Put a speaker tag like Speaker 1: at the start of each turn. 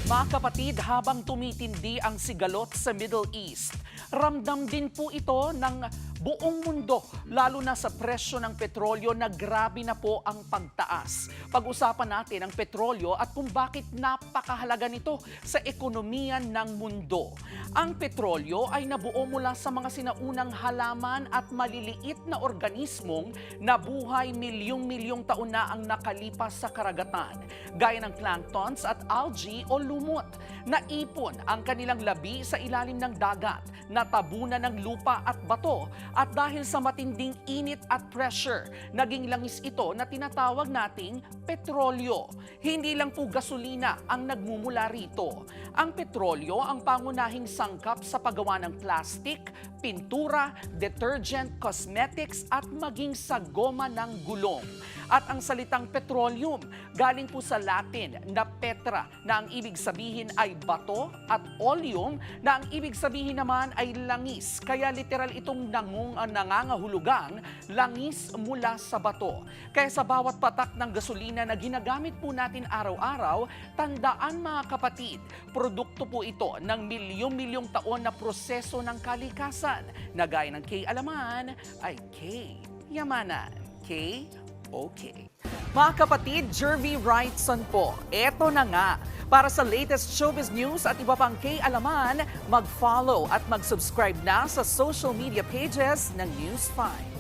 Speaker 1: Mga kapatid, habang tumitindi ang sigalot sa Middle East, ramdam din po ito ng buong mundo, lalo na sa presyo ng petrolyo na grabe na po ang pagtaas. Pag-usapan natin ang petrolyo at kung bakit napakahalaga nito sa ekonomiya ng mundo. Ang petrolyo ay nabuo mula sa mga sinaunang halaman at maliliit na organismong nabuhay milyong-milyong taon na ang nakalipas sa karagatan, gaya ng planktons at algae o lumot. Naipon ang kanilang labi sa ilalim ng dagat, natabunan ng lupa at bato, at dahil sa matinding init at pressure, naging langis ito na tinatawag nating petrolyo. Hindi lang po gasolina ang nagmumula rito. Ang petrolyo ang pangunahing sangkap sa paggawa ng plastic, pintura, detergent, cosmetics at maging sa goma ng gulong. At ang salitang petroleum galing po sa Latin na petra na ang ibig sabihin ay bato at oleum na ang ibig sabihin naman ay langis. Kaya literal itong nangangahulugang langis mula sa bato. Kaya sa bawat patak ng gasolina na ginagamit po natin araw-araw, tandaan mga kapatid, produkto po ito ng milyong-milyong taon na proseso ng kalikasan na gaya ng K-alaman ay K-yamanan. Okay. Mga kapatid, Jervy Wrightson po. Eto na nga. Para sa latest showbiz news at iba pang K-alaman, mag-follow at mag-subscribe na sa social media pages ng News 5.